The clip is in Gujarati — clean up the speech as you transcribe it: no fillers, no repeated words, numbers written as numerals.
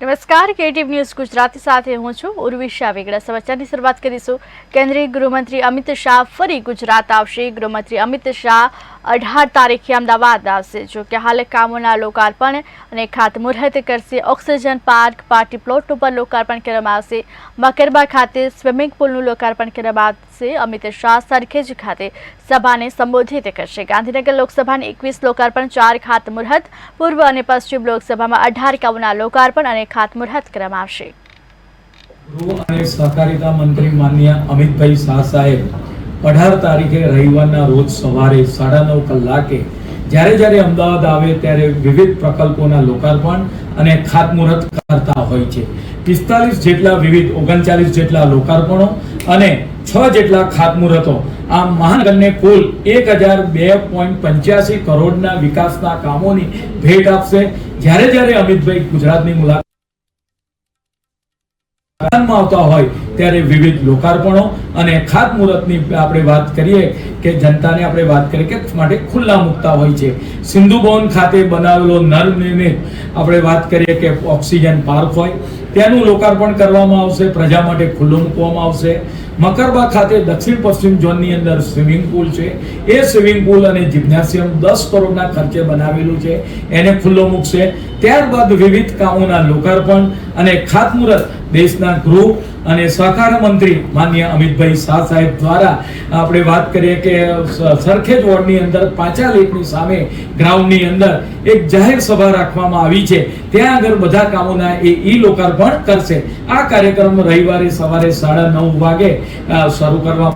નમસ્કાર, કેટીવી ન્યૂઝ ગુજરાતી સાથે હું છું ઉર્વિશા વેગડા। સમાચારની શરૂઆત કરીશું। કેન્દ્રીય ગૃહમંત્રી અમિત શાહ ફરી ગુજરાત આવશે। ગૃહમંત્રી અમિત શાહ 18 તારીખે અમદાવાદ આવશે। જો કે હાલ કામોના લોકાર્પણ અને ખાતમુહૂર્ત કરશે। ઓક્સિજન પાર્ક પાર્ટી પ્લોટ ઉપર લોકાર્પણ કરવામાં આવશે। મકરબા ખાતે સ્વિમિંગ પુલનું લોકાર્પણ કરવામાં આવશે। અમિત શાહ સરખેજ ખાતે સભાને સંબોધિત કરશે। ગાંધીનગર લોકસભાની 21 લોકાર્પણ, 4 ખાતમુહૂર્ત, પૂર્વ અને પશ્ચિમ લોકસભામાં 18 કામોના લોકાર્પણ અને ખાતમુહૂર્ત કરવામાં આવશે। ગૃહ અને સહકારિતા મંત્રી માનનીય અમિતભાઈ શાહ સાહેબ 18 તારીખે રવિવારના રોજ સવારે 9:30 કલાકે જ્યારે અમદાવાદ આવે ત્યારે વિવિધ પ્રકલ્પોના લોકાર્પણ અને ખાતમુહૂર્ત કરતા હોય છે। 45 જેટલા વિવિધ 39 જેટલા લોકાર્પણો અને 6 જેટલા ખાતમુહૂર્તો આ મહાનગરને કુલ 1002.85 કરોડના વિકાસના કામોની ભેટ આપશે। જ્યારે અમિતભાઈ ગુજરાતની મુલાકાત આવતા હોય ત્યારે વિવિધ લોકાર્પણો અને ખાતમુહૂર્તની આપણે વાત કરીએ કે જનતાને આપણે વાત કરીએ કે માટે ખુલ્લા મૂકતા હોય છે। સિંધુ ભવન ખાતે બનાવેલો નવનિર્મિત આપણે વાત કરીએ કે ઓક્સિજન પાર્ક હોય તેનું લોકાર્પણ કરવામાં આવશે, પ્રજા માટે ખુલ્લું મૂકવામાં આવશે। મકરબા ખાતે દક્ષિણ પશ્ચિમ ઝોનની અંદર સ્વિમિંગ પુલ છે, એ સ્વિમિંગ પુલ અને જિમ્નાસિયમ 10 કરોડના ખર્ચે બનાવેલું છે, એને ખુલ્લો મૂકશે। ત્યારબાદ વિવિધ કામોના લોકાર્પણ અને ખાતમુહૂર્ત દેશના ગૃહ અને સહકાર મંત્રી માનનીય અમિતભાઈ શાહ સાહેબ દ્વારા આપણે વાત કરીએ કે સરખેજ વોર્ડની અંદર પાંચા લેકની સામે ગ્રાઉન્ડની અંદર એક જાહેર સભા રાખવામાં આવી છે। ત્યાં આગળ બધા કામોના ઈ લોકાર્પણ કરશે। આ કાર્યક્રમ રવિવારે સવારે 9:30 વાગે શરૂ કરવામાં